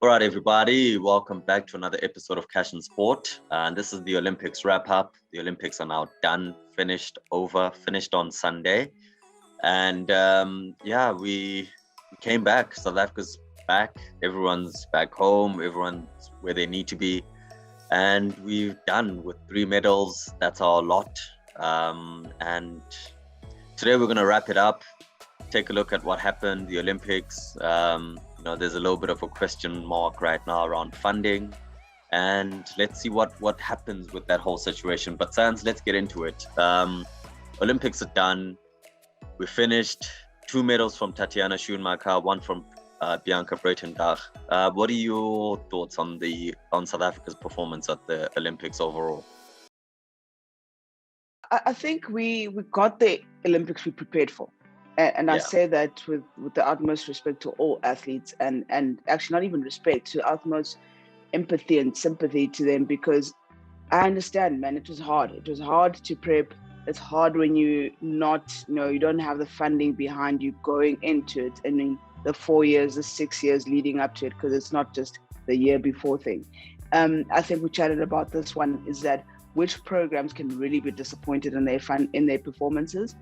All right, everybody, welcome back to another episode of Cash and Sport. And this is the Olympics wrap up. The Olympics are now done, finished on Sunday. And we came back. South Africa's back. Everyone's back home. Everyone's where they need to be. And we've done with 3 medals. That's our lot. And today we're going to wrap it up, take a look at what happened, the Olympics. There's a little bit of a question mark right now around funding, and let's see what happens with that whole situation. But Sans, let's get into it. Olympics are done. We finished. 2 medals from Tatiana Schoenmaker, 1 from Bianca Breitenbach. What are your thoughts on South Africa's performance at the Olympics overall? I think we got the Olympics we prepared for. And I say that with the utmost respect to all athletes and actually not even respect, to utmost empathy and sympathy to them, because I understand, man, it was hard. It was hard to prep. It's hard when you don't have the funding behind you going into it. I mean, the 4 years, the 6 years leading up to it, because it's not just the year before thing. I think we chatted about this one, is that which programs can really be disappointed in their performances.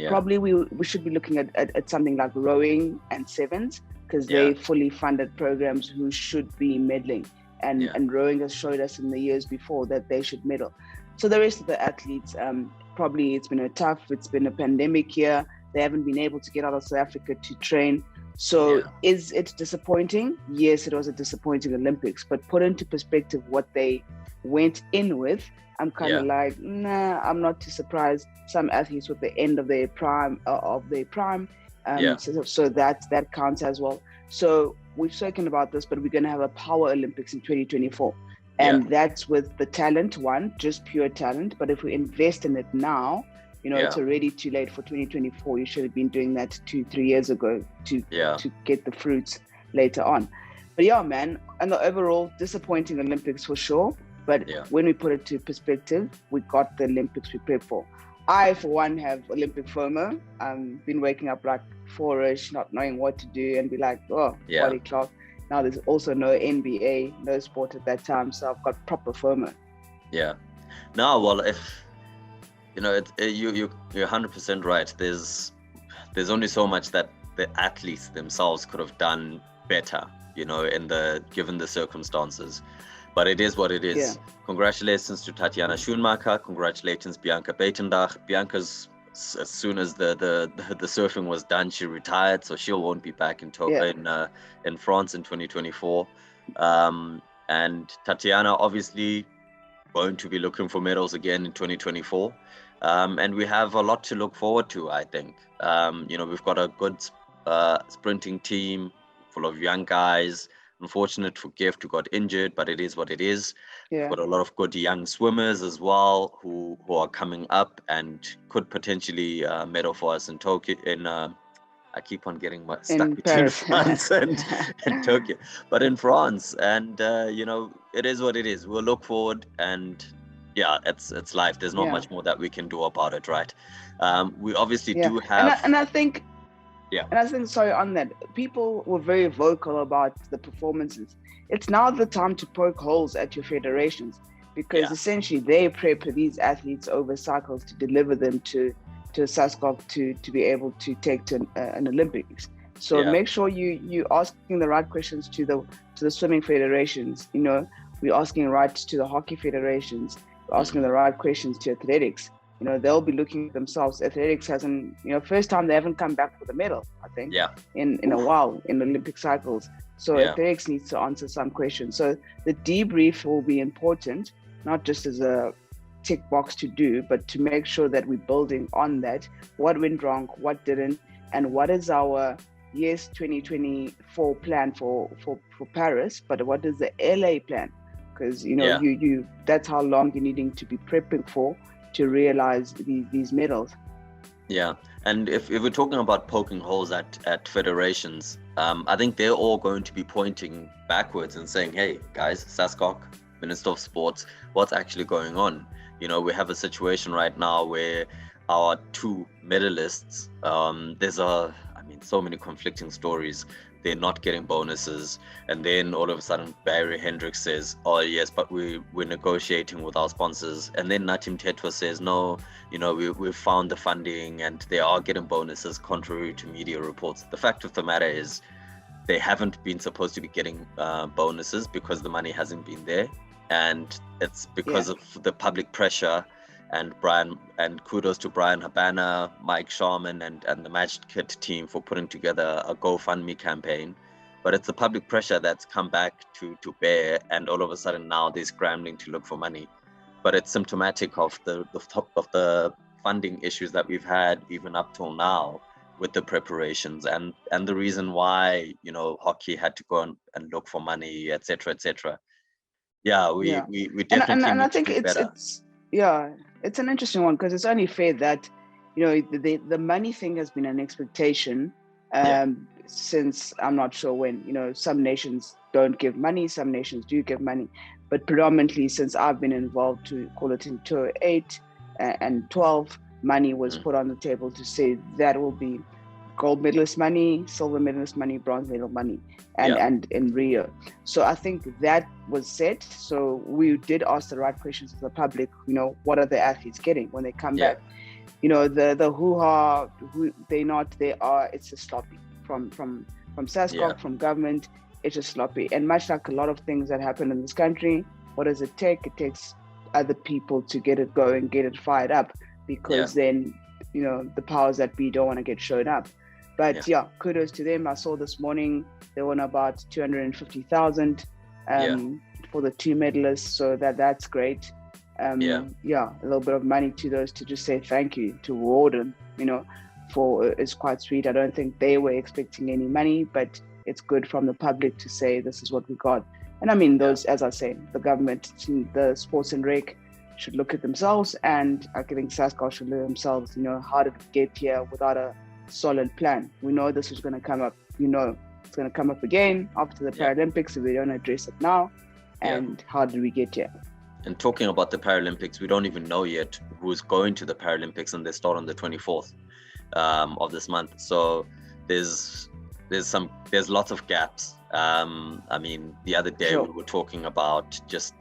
Probably we should be looking at something like rowing and sevens, because they fully funded programs who should be medaling, and rowing has showed us in the years before that they should medal. So the rest of the athletes, probably it's been a pandemic year. They haven't been able to get out of South Africa to train. So is it disappointing? Yes, it was a disappointing Olympics, but put into perspective what they went in with, I'm kind of like, nah, I'm not too surprised. Some athletes with the end of their prime, so that counts as well. So we've spoken about this, but we're going to have a Power Olympics in 2024. And that's with the talent one, just pure talent. But if we invest in it now, it's already too late for 2024. You should have been doing that 2-3 years ago to get the fruits later on. But yeah, man, and the overall disappointing Olympics for sure. But when we put it to perspective, we got the Olympics we prepared for. I, for one, have Olympic FOMO. Been waking up like 4-ish, not knowing what to do, and be like, body clock. Now there's also no NBA, no sport at that time, so I've got proper FOMO. Yeah. No, well, if you're 100% right. There's only so much that the athletes themselves could have done better, given the circumstances. But it is what it is. Yeah. Congratulations to Tatiana Schoenmaker. Congratulations, Bianca Breitenbach. Bianca's, as soon as the surfing was done, she retired, so she won't be back in France in 2024. And Tatiana obviously going to be looking for medals again in 2024. And we have a lot to look forward to, I think. We've got a good sprinting team full of young guys. Unfortunate for Gift, who got injured, but it is what it is. We've got a lot of good young swimmers as well who are coming up and could potentially medal for us in Tokyo. I keep on getting stuck between France and Tokyo, but in France. And it is what it is. We'll look forward, and it's life. There's not much more that we can do about it, right? We obviously do have, and I think. Yeah. And I think, sorry, on that, people were very vocal about the performances. It's now the time to poke holes at your federations, because essentially they prep these athletes over cycles to deliver them to SASCOC to be able to take to an Olympics. So make sure you asking the right questions to the swimming federations. We're asking right to the hockey federations. We're asking the right questions to athletics. They'll be looking at themselves. Athletics hasn't, first time they haven't come back with a medal, I think, in a while in Olympic cycles. So athletics needs to answer some questions. So the debrief will be important, not just as a tick box to do, but to make sure that we're building on that. What went wrong, what didn't, and what is our 2024 plan for Paris, but what is the LA plan? Because, you that's how long you're needing to be prepping for to realize these medals. Yeah, and if we're talking about poking holes at federations, I think they're all going to be pointing backwards and saying, hey, guys, SASCOC, Minister of Sports, what's actually going on? We have a situation right now where our 2 medalists, there's so many conflicting stories, they're not getting bonuses. And then all of a sudden Barry Hendricks says, oh yes, but we're negotiating with our sponsors. And then Natim Tetwa says, no, we've found the funding and they are getting bonuses contrary to media reports. The fact of the matter is they haven't been supposed to be getting bonuses because the money hasn't been there. And it's because of the public pressure. And kudos to Brian Habana, Mike Sharman, and the Match Kit team for putting together a GoFundMe campaign. But it's the public pressure that's come back to bear, and all of a sudden now they're scrambling to look for money. But it's symptomatic of the funding issues that we've had even up till now with the preparations, and the reason why hockey had to go and look for money, etc., etc. We definitely and need I think to do better. It's an interesting one, because it's only fair that the money thing has been an expectation since I'm not sure when. Some nations don't give money, some nations do give money, but predominantly since I've been involved, to call it in 2008 and 12, money was put on the table to say that will be gold medalist money, silver medalist money, bronze medal money, and in Rio. So I think that was set. So we did ask the right questions of the public. What are the athletes getting when they come back? The hoo-ha, they are. It's just sloppy from SASCOC, from government. It's just sloppy, and much like a lot of things that happen in this country, what does it take? It takes other people to get it going, get it fired up, because then the powers that be don't want to get shown up. But kudos to them. I saw this morning they won about 250,000 for the two medalists, so that's great. A little bit of money to those to just say thank you to Warden, for is quite sweet. I don't think they were expecting any money, but it's good from the public to say this is what we got. And I mean, those, as I say, the government, the sports and rec should look at themselves, and I think SASCOC should look at themselves. How did we get here without a solid plan? We know this is going to come up. It's going to come up again after the Paralympics if we don't address it now. And how did we get here? And talking about the Paralympics, we don't even know yet who's going to the Paralympics, and they start on the 24th of this month. So there's lots of gaps. I mean, the other day we were talking about just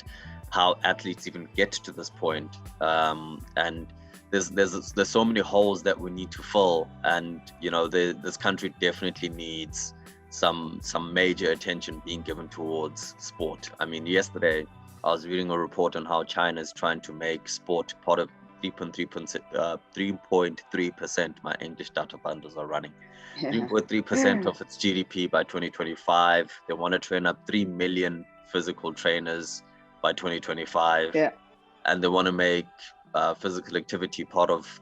how athletes even get to this point, and there's so many holes that we need to fill, and this country definitely needs some major attention being given towards sport. I mean, yesterday I was reading a report on how China is trying to make sport part of 3.3%. My English data bundles are running. 3.3% of its GDP by 2025. They want to train up 3 million physical trainers by 2025. And they want to make physical activity part of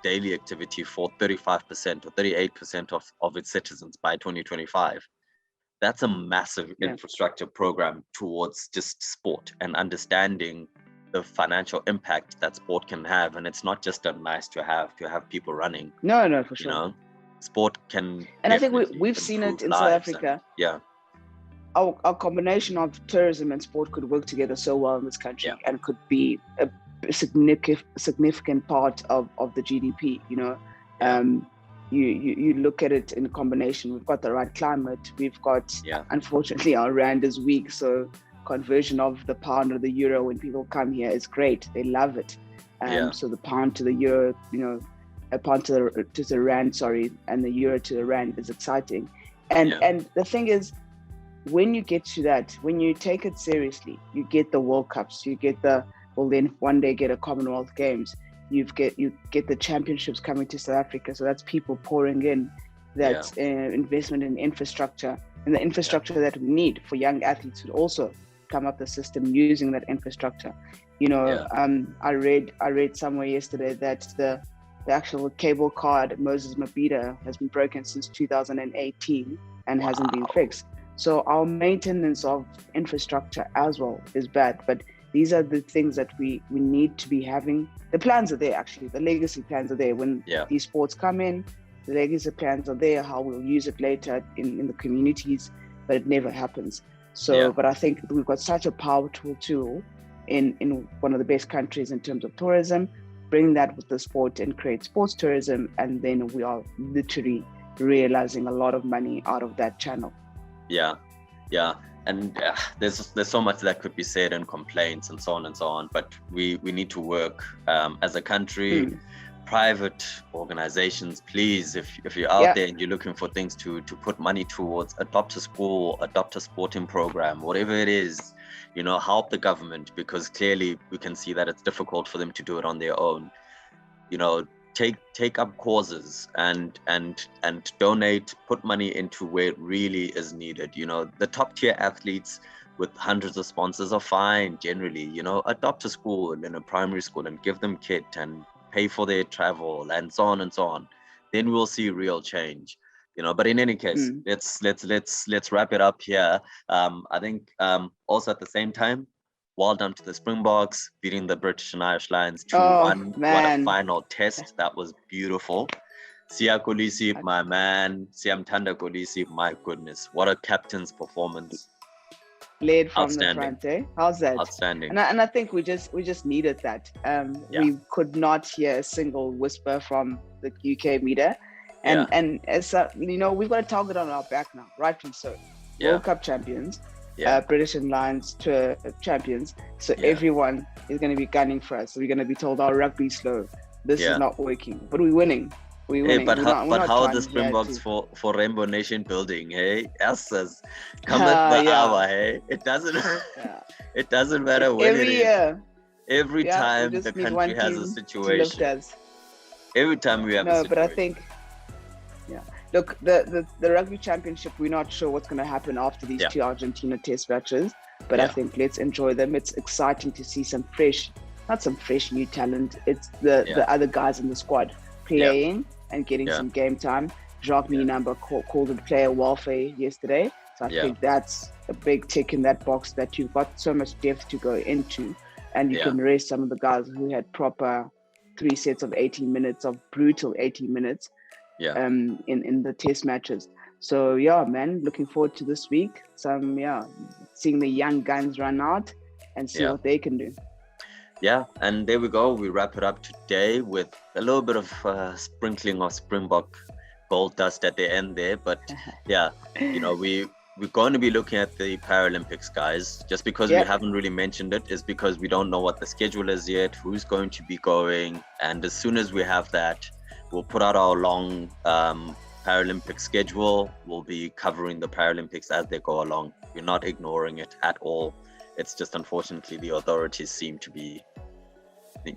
daily activity for 35% or 38% of its citizens by 2025. That's a massive infrastructure program towards just sport and understanding the financial impact that sport can have. And it's not just a nice to have people running. No, for sure. Sport can, and I think we've seen it in South Africa. Our combination of tourism and sport could work together so well in this country, and could be a significant part of the GDP. You look at it in combination. We've got the right climate. We've got, unfortunately, our rand is weak, so conversion of the pound or the euro when people come here is great. They love it. So the pound to the euro, a pound to the rand, and the euro to the rand is exciting. And the thing is, when you get to that, when you take it seriously, you get the World Cups, you get then one day get a Commonwealth Games. You get the championships coming to South Africa. So that's people pouring in that investment in infrastructure, and the infrastructure that we need for young athletes who also come up the system using that infrastructure. I read somewhere yesterday that the actual cable car at Moses Mabhida has been broken since 2018 and hasn't been fixed. So our maintenance of infrastructure as well is bad. But these are the things that we need to be having. The plans are there, actually. The legacy plans are there. When these sports come in, the legacy plans are there, how we'll use it later in the communities, but it never happens. So, but I think we've got such a powerful tool in one of the best countries in terms of tourism. Bring that with the sport and create sports tourism, and then we are literally realizing a lot of money out of that channel. Yeah, and there's so much that could be said and complaints and so on, but we need to work as a country. Private organizations, please, if you're out there and you're looking for things to put money towards, adopt a school, adopt a sporting program, whatever it is, help the government, because clearly we can see that it's difficult for them to do it on their own. Take up causes and donate, put money into where it really is needed. The top tier athletes with hundreds of sponsors are fine generally. Adopt a school and a primary school and give them kit and pay for their travel and so on. Then we'll see real change. But in any case, let's wrap it up here. I think also at the same time, well done to the Springboks, beating the British and Irish Lions 2-1. What a final test. That was beautiful. Siya Kolisi, my man. Siyamthanda Kolisi, my goodness. What a captain's performance. Led from the front, eh? How's that? Outstanding. And I think we just needed that. We could not hear a single whisper from the UK media. And as we've got a target on our back now, rightly so. World Cup champions. British and Lions Tour champions. So everyone is going to be gunning for us. So we're going to be told our rugby's slow. This is not working. But we're winning. Hey, but how are the Springboks for Rainbow Nation building? Hey, Elsas, come at the hour. Hey, it doesn't matter when every year. Every time the country has a situation. Every time we have a situation. But I think. Look, the Rugby Championship, we're not sure what's going to happen after these two Argentina test matches, but I think let's enjoy them. It's exciting to see some fresh new talent. It's the other guys in the squad playing and getting some game time. Jacques Minamba called it player welfare yesterday. So I think that's a big tick in that box, that you've got so much depth to go into, and you can rest some of the guys who had proper 3 sets of 18 minutes of brutal 18 minutes. In the test matches. So man, looking forward to this week. Seeing the young guns run out and see what they can do. And there we go. We wrap it up today with a little bit of sprinkling of Springbok gold dust at the end there. But we're going to be looking at the Paralympics, guys. Just because we haven't really mentioned it is because we don't know what the schedule is yet, who's going to be going, and as soon as we have that, we'll put out our long Paralympic schedule. We'll be covering the Paralympics as they go along. We're not ignoring it at all. It's just unfortunately the authorities seem to be,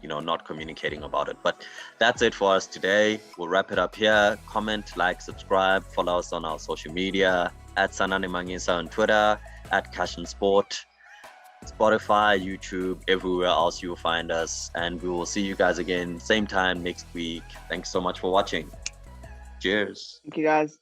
not communicating about it. But that's it for us today. We'll wrap it up here. Comment, like, subscribe, follow us on our social media at Sanane Mangisa on Twitter, at Cash and Sport, Spotify, YouTube, everywhere else you'll find us, and we will see you guys again same time next week. Thanks so much for watching. Cheers. Thank you, guys.